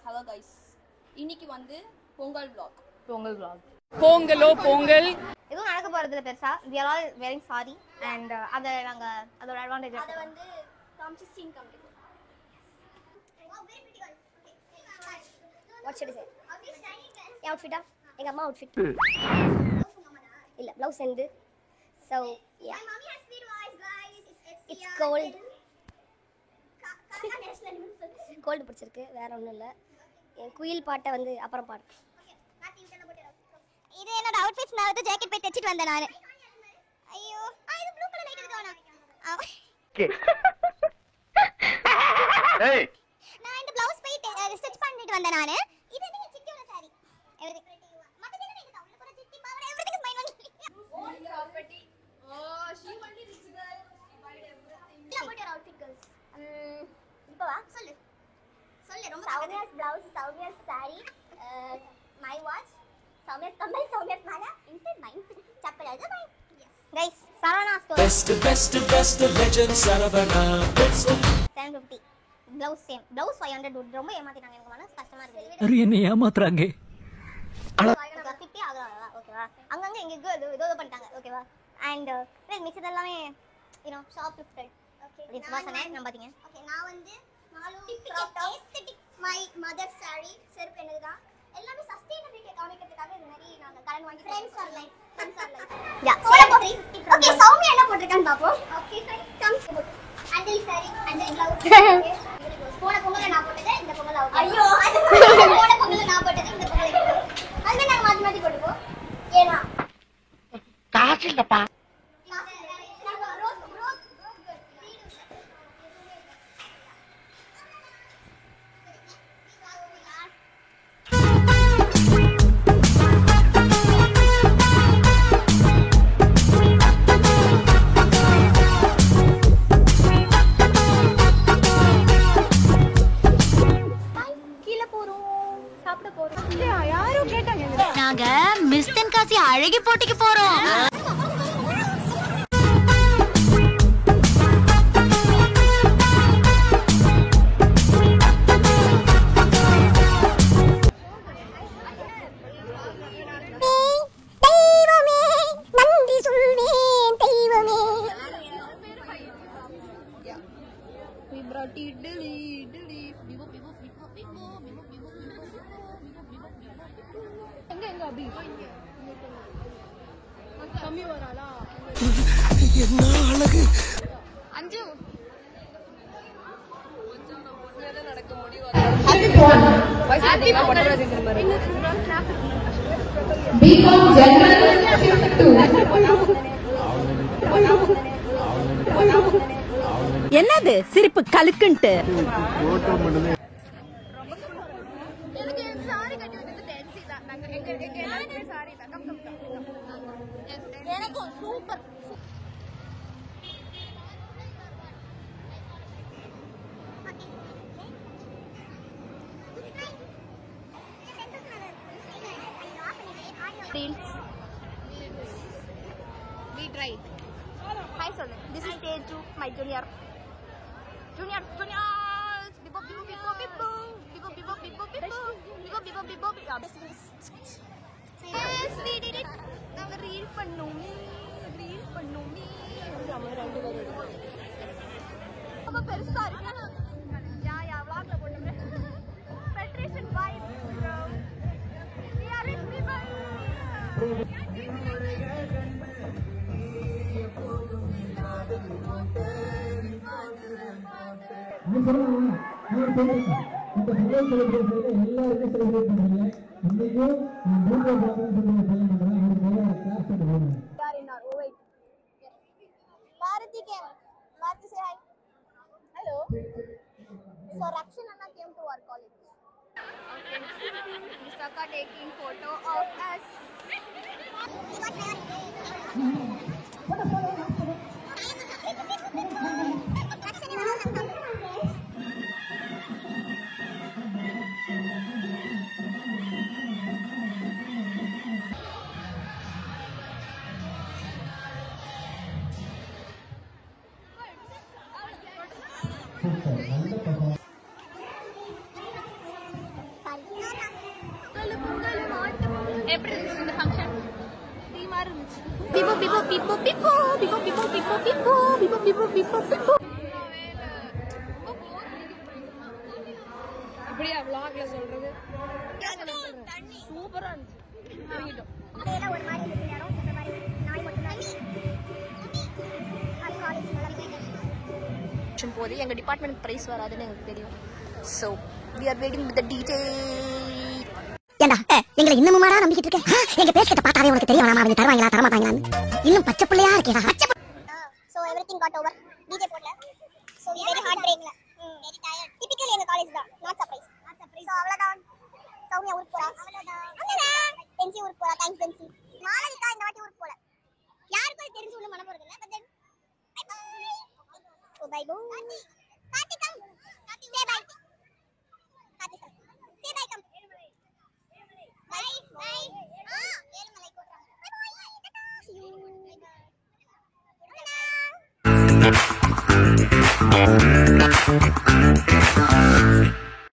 Hello guys. இன்னைக்கு வந்து Pongal vlog. பொங்கலோ பொங்கல். எதுவும் நடக்க போறது இல்ல பெருசா. We are all wearing saree and அத நாங்க அதோட அட்வான்டேஜ் அத வந்து காமிச்சு சீன் காமிக்கிறோம். What should I say? என் அவுட்ஃபிட்டா? எங்க அம்மா அவுட்ஃபிட். இல்ல ப்ளவுஸ் எந்து. So yeah. My mommy has sweet voice guys. It's cold. Cold பிடிச்சிருக்கு வேற ஒன்றும் இல்லை. என் குயில் பாட்டை வந்து அப்புறம் பாடு. இது என்னோட அவுட்ஃபிட்ஸ். நான் வந்து ஜாக்கெட் போய் தைச்சிட்டு வந்தேன் நான். ஐயோ இது ப்ளூ கலர் லைட் இருக்கு வேணா. ஏய் நான் இந்த ப்ளவுஸ் போய் ஸ்டிட்ச் பண்ணிட்டு வந்தேன் நான். இது என்ன சிட்டியோட saree. மத்தது என்ன இந்த உள்ள போற city power everything is mine only. Property. Oh she only rich girl. Buy everything. What about your outfit girls? இப்போ வா சொல்லு ரொம்ப Soumya's blouse, Soumya's saree, my watch, Soumya's கம்மல், Soumya's Mala, inside mine, chappal அது mine. Yes guys, Saravana store best legend Saravana best 750 blouse same blouse 500 ரொம்ப ஏமாத்திட்டாங்க. எனக்கு மனசு கஷ்டமா இருக்கு. அரே என்ன ஏமாத்துறாங்க. 50 ஆகல ஓகேவா. அங்கங்க எங்க ஏதோ பண்ணிட்டாங்க ஓகேவா. and மிச்சது எல்லாமே you know shop lifted. okay இது வாசனே நம்பாதீங்க. okay நான் வந்து aesthetic my mother saree செருப்பு என்னதுதான் எல்லாமே சஸ்டைனபிலிட்டி காமிக்கிறதுக்காக இந்த மாதிரி நாங்க கடன் வாங்கி ஃப்ரெண்ட்ஸ் ஆர் லைக் யா சோலா 350. ஓகே சௌமியா என்ன போட்டுருக்கான்னு பாப்போம். Okay fine comes until saree until blouse. போன பொங்கல்ல நான் போட்டது இந்த பொங்கல் ஆகும். ஐயோ போன பொங்கல்ல நான் போட்டது இந்த பொங்கல் அதுமே நாங்க மாத்தி மாத்தி போட்டுப்போம். ஏனா காசு இல்லப்பா. நாங்க மிஸ் தென்காசி அழகி போட்டிக்கு போறோம். எங்க அபி கம்மி வராளா என்ன அழகு. அஞ்சு நடக்க முடியும். என்னது சிரிப்பு கலுக்குன்ட்டு. We tried. Hi sir. This is stage 2 my juniors. Bebo yes we did it. நாங்க ரீல் பண்ணோம். ரொம்ப பெருசா இருக்கு. யா vlogல போடுறேன். Patrician vibe bro. We are rich people. Bharathi came. Marty, say hi. Hello. So Rakshan Anna came to our college. Okay. Vishaka taking photo of us. எப்படி இருந்துச்சு இந்த ஃபங்க்ஷன்? டீமா இருந்துச்சு. Pipo pipo pipo pipo pipo pipo pipo pipo pipo pipo pipo pipo. இப்படியா vlogல சொல்றது? சூப்பரா இருந்துச்சு. வாங்கிட்டோம். அதேல ஒரு மாதிரி இருந்துச்சு நேரம் இந்த மாதிரி நாய் மட்டும் தான். அது காலேஜ் நல்லா போயிட்டு போது எங்க டிபார்ட்மெண்ட் பிரைஸ் வராதுன்னு எனக்கு தெரியும். So we are waiting with the DJ. ஏண்டா எங்களை இன்னமுமாடா நம்பிக்கிட்டு இருக்க? எங்க பேசிட்ட பார்த்தாவே உனக்கு தெரியும் நாம அவங்க தருவாங்களா தர மாட்டாங்களான்னு. இன்னும் பச்சை புள்ளையா இருக்கேடா. So everything got over. DJ போடல. So we very hard break. Very tired. Typical எங்க காலேஜ் தான். Not surprise. So அவ்வளவுதான். சௌமியா ஊருக்கு போறா. அவ்வளவுதான். அங்கடா. பென்சி ஊருக்கு போறா. தேங்க்ஸ் பென்சி. மாலவிகா இந்த வாட்டி ஊருக்கு போல. யாருக்கும் அது தெரிஞ்சு ஒண்ணும் பண்ண போறது இல்ல. But then bye bye. So bye bye. Karthi come. Karthi say bye. Karthi say bye come. Bye bye. Ezhumalai போடுறாங்க. Bye bye. Tata. See you. Bye bye.